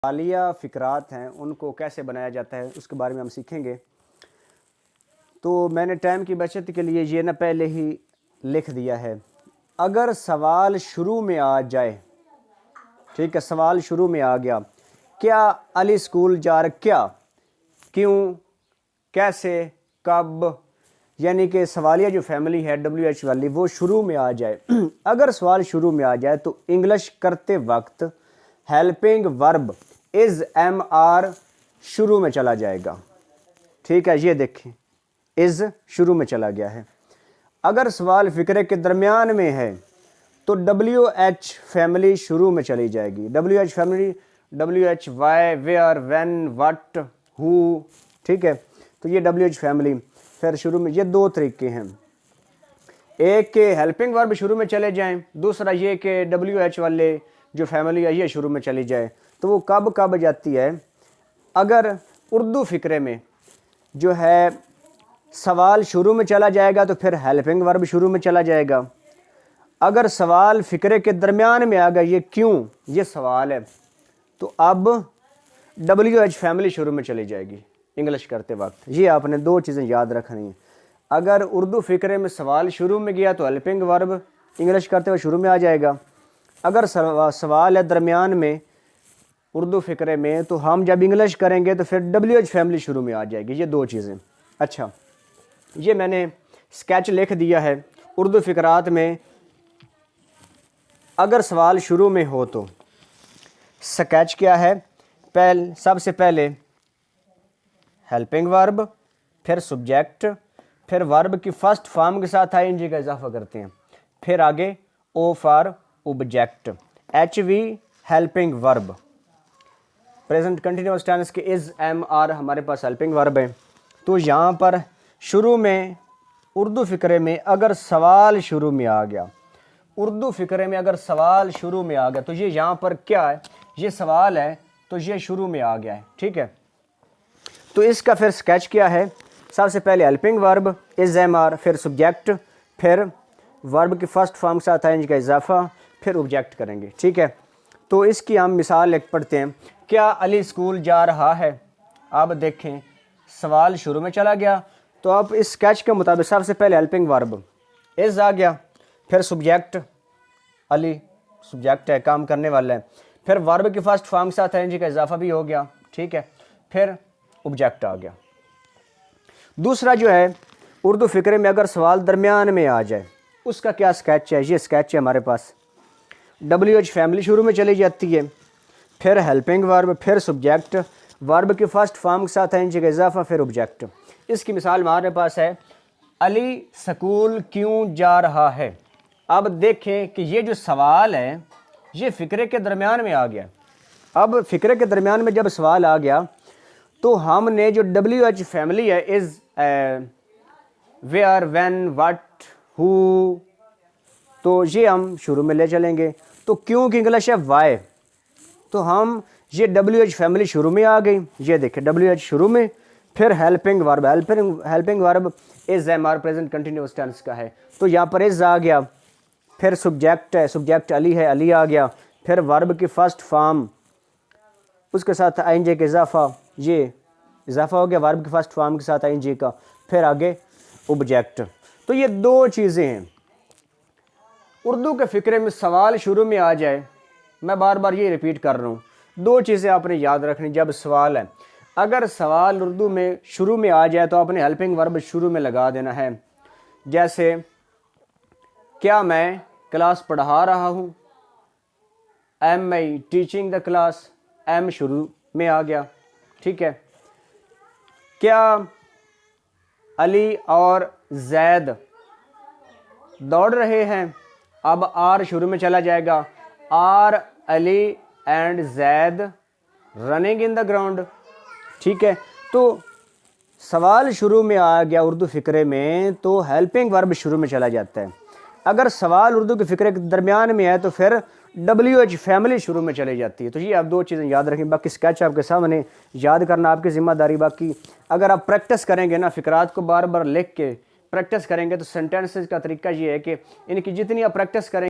सवालिया फ़िक्रात हैं उनको कैसे बनाया जाता है उसके बारे में हम सीखेंगे। तो मैंने टाइम की बचत के लिए ये ना पहले ही लिख दिया है। अगर सवाल शुरू में आ जाए, ठीक है, सवाल शुरू में आ गया, क्या अली स्कूल जा रहा, क्या, क्यों, कैसे, कब, यानी कि सवालिया जो फैमिली है WH वाली वो शुरू में आ जाए। अगर सवाल शुरू में आ जाए तो इंग्लिश करते वक्त हेल्पिंग वर्ब इज़ MR शुरू में चला जाएगा। ठीक है, ये देखें, इज़ शुरू में चला गया है। अगर सवाल फ़िक्रे के दरमियान में है तो WH फैमिली शुरू में चली जाएगी। WH family, WH, why, where, when, what, who, ठीक है। तो ये WH फैमिली फिर शुरू में, ये दो तरीके हैं। एक के हेल्पिंग वर्ब शुरू में चले जाएं, दूसरा ये कि WH वाले जो फैमिली है ये शुरू में चली जाए। तो वो कब कब जाती है? अगर उर्दू फ़िक्रे में जो है सवाल शुरू में चला जाएगा तो फिर हेल्पिंग वर्ब शुरू में चला जाएगा। अगर सवाल फ़िक्रे के दरमियान में आ गया, ये क्यों, ये सवाल है, तो अब WH फैमिली शुरू में चली जाएगी इंग्लिश करते वक्त। ये आपने दो चीज़ें याद रखनी है। अगर उर्दू फ़िक्रे में सवाल शुरू में गया तो हेल्पिंग वर्ब इंग्लिश करते हुए शुरू में आ जाएगा। अगर सवाल है दरमियान में उर्दू फ़िक्रे में तो हम जब इंग्लिश करेंगे तो फिर WH फैमिली शुरू में आ जाएगी। ये दो चीज़ें। अच्छा, ये मैंने स्केच लिख दिया है। उर्दू फ़िक्रात में अगर सवाल शुरू में हो तो स्केच क्या है? सबसे पहले हेल्पिंग वर्ब, फिर सब्जेक्ट, फिर वर्ब की फर्स्ट फॉर्म के साथ ING का इजाफा करते हैं, फिर आगे O for object, HV helping verb, present continuous tense के इज़ MR हमारे पास हेल्पिंग वर्ब है। तो यहाँ पर शुरू में उर्दू फ़िक्रे में अगर सवाल शुरू में आ गया, उर्दू फ़िक्रे में अगर सवाल शुरू में आ गया तो ये यहाँ पर क्या है, ये सवाल है तो ये शुरू में आ गया है। ठीक है, तो इसका फिर स्केच क्या है? सबसे पहले हेल्पिंग वर्ब इज़ MR, फिर सब्जेक्ट, फिर वर्ब की फर्स्ट फॉर्म के साथ ING का इजाफा, फिर ऑब्जेक्ट करेंगे। ठीक है, तो इसकी हम मिसाल एक पढ़ते हैं। क्या अली स्कूल जा रहा है? अब देखें, सवाल शुरू में चला गया तो अब इस स्केच के मुताबिक सबसे पहले हेल्पिंग वर्ब इज़ आ गया, फिर सब्जेक्ट, अली सब्जेक्ट है, काम करने वाला है, फिर वर्ब की फर्स्ट फॉर्म के साथ ING का इजाफा भी हो गया। ठीक है, फिर ऑब्जेक्ट आ गया। दूसरा जो है उर्दू फ़िक्रे में अगर सवाल दरमियान में आ जाए उसका क्या स्केच है? ये स्केच है हमारे पास। WH फैमिली शुरू में चली जाती है, फिर हेल्पिंग वर्ब, फिर सब्जेक्ट, वर्ब की फर्स्ट फॉर्म के साथ ING का इजाफा, फिर ऑब्जेक्ट। इसकी मिसाल हमारे पास है, अली स्कूल क्यों जा रहा है? अब देखें कि ये जो सवाल है ये फ़िक्रे के दरमियान में आ गया। अब फ़िक्रे के दरमियान में जब सवाल आ गया तो हमने जो WH फैमिली है is, where, when, what, who, तो ये हम शुरू में ले चलेंगे। तो क्यों की इंग्लिश है वाई, तो हम ये WH फैमिली शुरू में आ गई। ये देखें WH शुरू में, फिर helping verb, helping verb is MR present continuous tense का है, तो यहाँ पर इज़ आ गया, फिर सब्जेक्ट है, सब्जेक्ट अली है, अली आ गया, फिर वर्ब की फर्स्ट फॉर्म उसके साथ ING का इजाफा, ये इजाफा हो गया वर्ब की फर्स्ट फॉर्म के साथ ING का, फिर आगे ऑब्जेक्ट। तो ये दो चीज़ें हैं। उर्दू के फ़िक्रे में सवाल शुरू में आ जाए, मैं बार बार ये रिपीट कर रहा हूँ, दो चीज़ें आपने याद रखनी जब सवाल है। अगर सवाल उर्दू में शुरू में आ जाए तो आपने हेल्पिंग वर्ब शुरू में लगा देना है। जैसे क्या मैं क्लास पढ़ा रहा हूँ, am I teaching the class, M शुरू में आ गया। ठीक है, क्या अली और जैद दौड़ रहे हैं? अब R शुरू में चला जाएगा, are Ali and Zaid running in the ground. ठीक है, तो सवाल शुरू में आ गया उर्दू फ़िक्रे में तो हेल्पिंग वर्ब शुरू में चला जाता है। अगर सवाल उर्दू के फ़िक्रे के दरमियान में है तो फिर WH फैमिली शुरू में चली जाती है। तो ये आप दो चीज़ें याद रखें। बाकी स्केच आपके सामने, याद करना आपकी ज़िम्मेदारी। बाकी अगर आप प्रैक्टिस करेंगे ना, फ़िक्रात को बार बार लिख के प्रैक्टिस करेंगे तो सेंटेंसेस का तरीका ये है कि इनकी जितनी आप प्रैक्टिस करेंगे